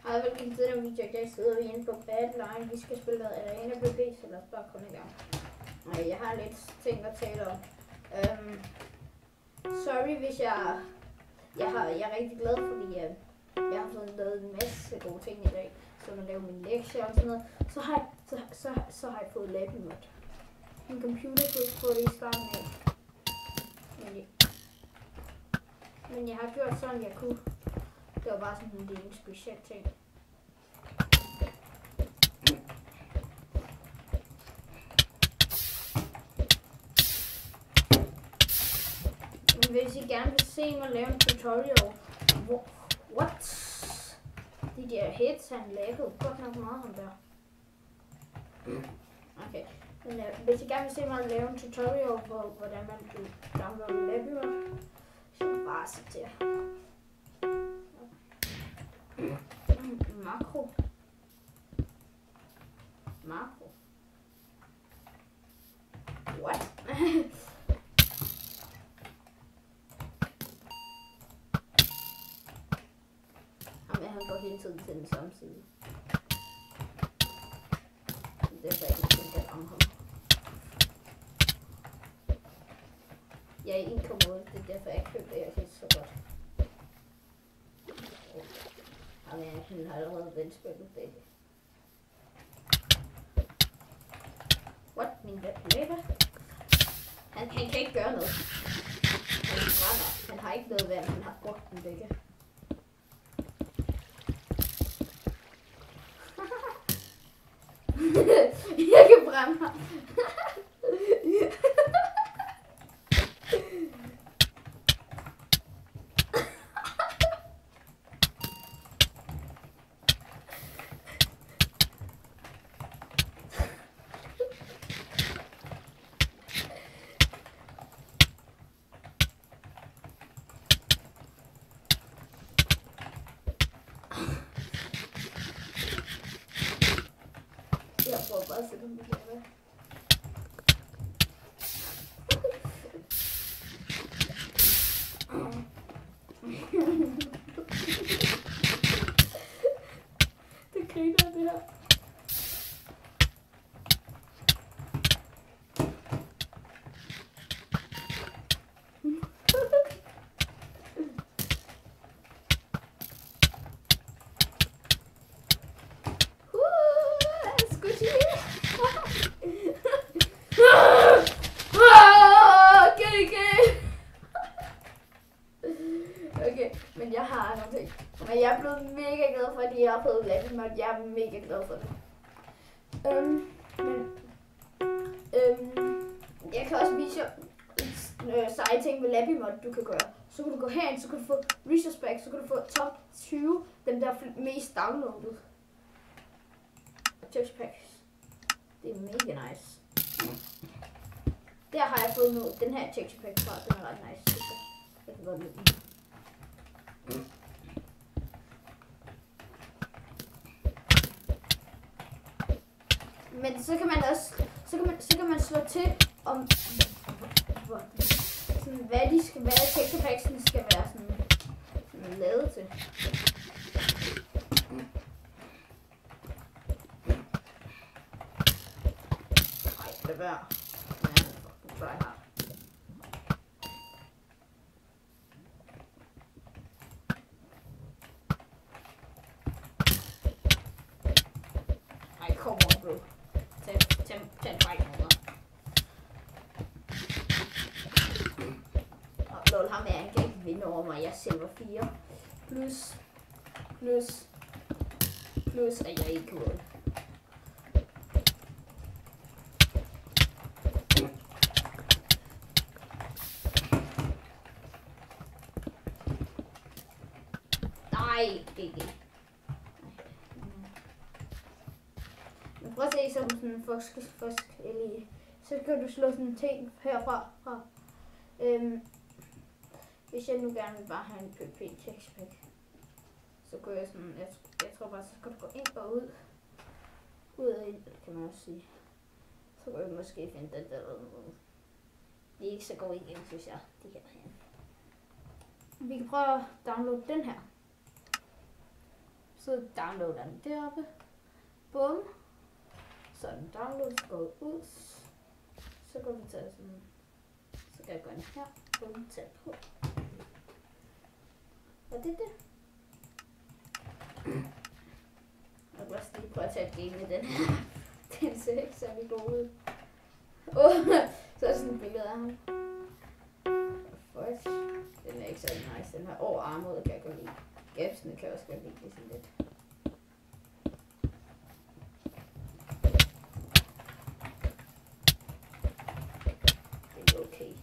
Hej, velkommen til den video. Jeg sidder inde på Badline. Vi skal spille noget Arena PB, så lad os bare komme i gang. Jeg har lidt ting at tale om. Sorry hvis jeg er rigtig glad, fordi jeg har fået lavet en masse gode ting i dag. Så man laver min lektier og sådan noget. Så har jeg fået LabyMod. Min computer kunne ikke få det i starten af. Men jeg har gjort sådan, jeg kunne. Det var bare sådan en speciel ting. Men hvis I gerne vil se mig lave en tutorial, what? De der hits, han lavede godt nok meget om der. Okay, men hvis I gerne vil se mig lave en tutorial på, hvordan man kan downloade LabyMod, så bare se til. Makro. What? Jamen, han går hele tiden til den samme side. Det er ikke tænkt om ham. Jeg er 1,8, det er derfor jeg købte det her så godt. Jamen, han har allerede vendt spillet begge. What? Min læber? Han kan ikke gøre noget. Han brænder. Han har ikke noget vand, han har brugt den begge. Jeg kan brænde ham. Jeg prøver bare at sætte dem i lave. Det griner det her. Okay, men jeg har nogle ting. Men jeg er blevet mega glad for, at jeg har fået LabyMod. Jeg er mega glad for det. Jeg kan også vise jer seje ting med LabyMod, du kan gøre. Så kan du gå herind, så kan du få resource pack, så kan du få top 20, dem der mest downloadet. Texture packs. Det er mega nice. Der har jeg fået nu, den her texture pack fra, den er ret nice. Jeg kan godt lide den. Men så kan man også, så kan man slå til om sådan, hvad texture packsene skal være sådan lavet til. Nej, det er come on, bro. Tag fight over. Lol, ham er ikke vinde over mig. Jeg er silver 4. Plus at jeg ikke kan. Nej, ikke. Prøv at se sådan forskellige. Så kan du slå sådan en ting herfra. Hvis jeg nu gerne vil bare have en PP texture pack, så går jeg sådan, jeg tror bare, så skal du gå ind og ud. Ud og ind, kan man også sige. Så kan jeg måske finde den der. De er ikke så gode igen, synes jeg. De her herinde. Vi kan prøve at downloade den her. Så downloader den deroppe. Bum. Så den downloads går ud. Så går vi til sådan. Så kan jeg gå ind her. Bum, tag på. Og det er det. Jeg vil også lige prøve at tage et game med den her. Den ser ikke særlig god ud. Så er der sådan et billede af ham. Fuck. Den er ikke så nice. Den her armod kan jeg godt lide. Gapsene kan jeg også godt lide det sådan lidt. Det er okay.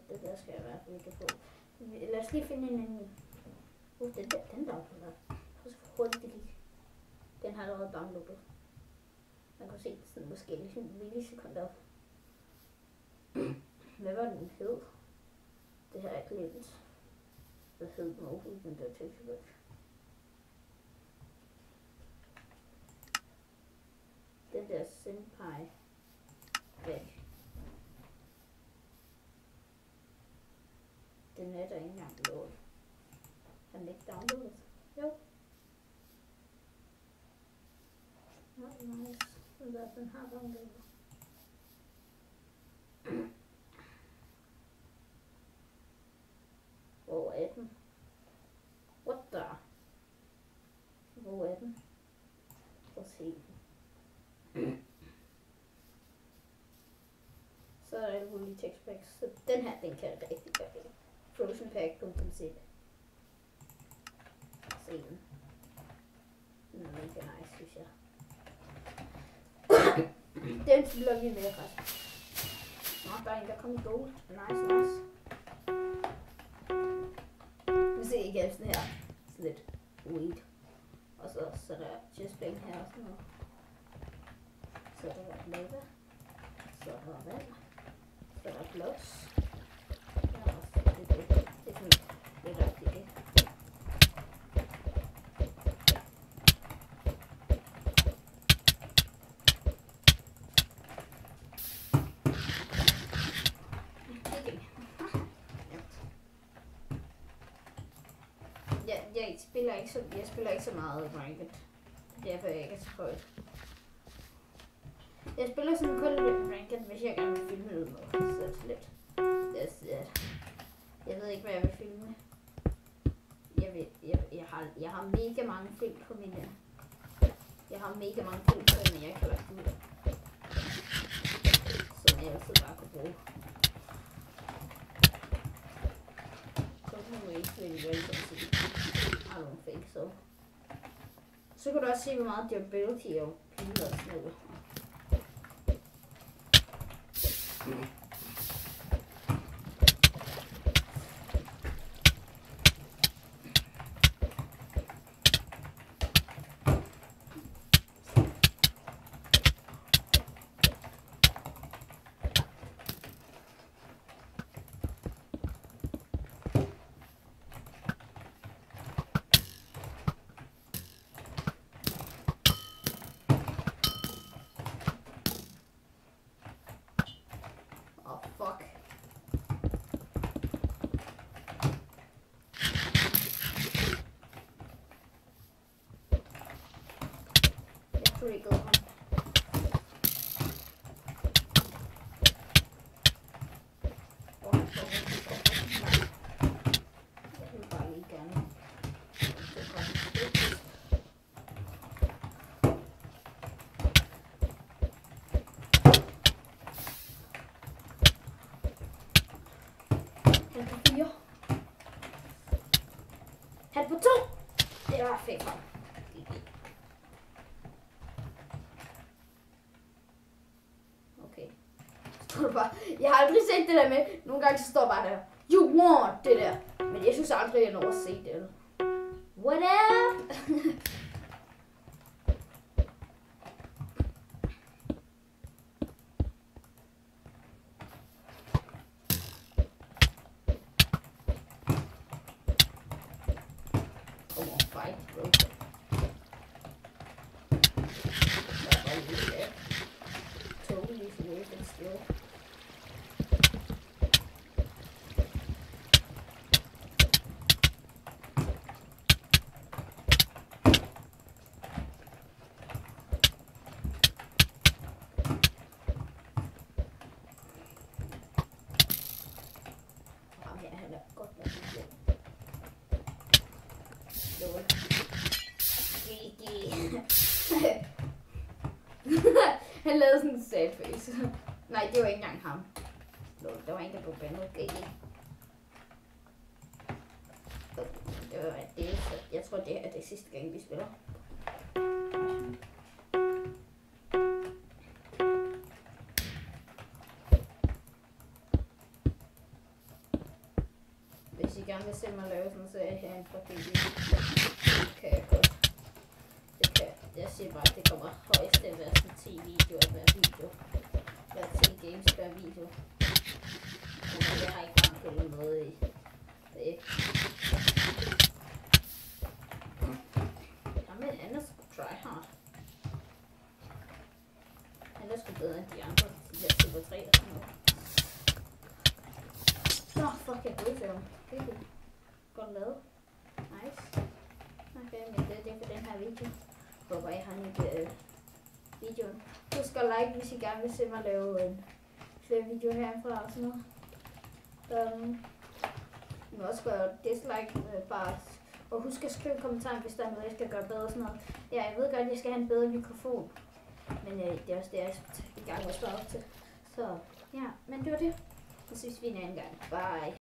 Det der skal jeg i hvert fald ikke på. Lad os lige finde en anden. Den downloader. Prøv så hurtigt det gik. Den har allerede downloadet. Man kan se sådan måske en millisekunder op. Hvad var den hed? Det har jeg glemt. Hvad hed den overhovedet, den der tilfælde? Den der Senpai væk. Den er der ikke engang load. Kan den ikke downloades? Jo. Not nice. Den har downloadet. Hvor er den? What the? Hvor er den? Prøv at se den. Så er der alle mulige textpacks. Så den her, den kan jeg rigtig godt lide. Frozen Pack, .zip. Se den. Den er mega nice, synes jeg. Den spiller vi med faktisk. Nå, der er en, der kommer i gold. Nice. Vi ser ikke sådan her. Sådan lidt weed. Og så er der chestplane her og sådan noget. Så er der lava. Så er der vand. Så er der gloves. Jeg spiller ikke så meget ranked. Derfor er jeg ikke så højt. Jeg spiller sådan kun lidt ranked, hvis jeg gerne vil filme noget. Så lidt. Jeg ved ikke, hvad jeg vil filme. Jeg har mega mange film på mine. Jeg har mega mange film på mine, jeg kan lade ud. Som jeg altid bare kunne bruge. Så kan du ikke really welcome to I don't think so. Så kan du også se, hvor meget durability og pile og sådan noget. Fuck. Jeg trigger ham. Jeg vil bare lige gerne. Han på 2. Det var fedt. Okay. Står der bare. Jeg har aldrig set det der med. Nogle gange så står bare der. You want det der. Men jeg synes aldrig, jeg når at se det. What up? Come on, fight, bro. Totally away from still. Han lavede sådan en sad face. Nej, det var ikke engang ham. Der var en, der blev bandet. Det var det. Jeg tror, det er det sidste gang, vi spiller. Hvis I gerne vil se mig lave sådan, så er jeg herinde fra GG. Det kan jeg godt. Jeg siger bare, at det kommer højst til at være sådan 10 videoer hver video. Hver 10 games hver video. Men jeg har ikke bare gået noget i det. Jamen, han er sgu tryhard. Han er sgu bedre end de andre. De der Super 3 og sådan noget. Nå, fuck, jeg er ham. Det er godt lavet. Nice. Okay, men det er for den her video. Håber I har nydt videoen. Husk at like, hvis I gerne vil se mig lave flere videoer herfra og sådan noget. I må også gøre dislike bare. Og husk at skrive kommentarer, hvis der er noget, jeg skal gøre bedre og sådan noget. Ja, jeg ved godt, at jeg skal have en bedre mikrofon. Men det er også det, jeg er i gang med at spare op til. Så ja, men det var det. Så ses vi en anden gang. Bye.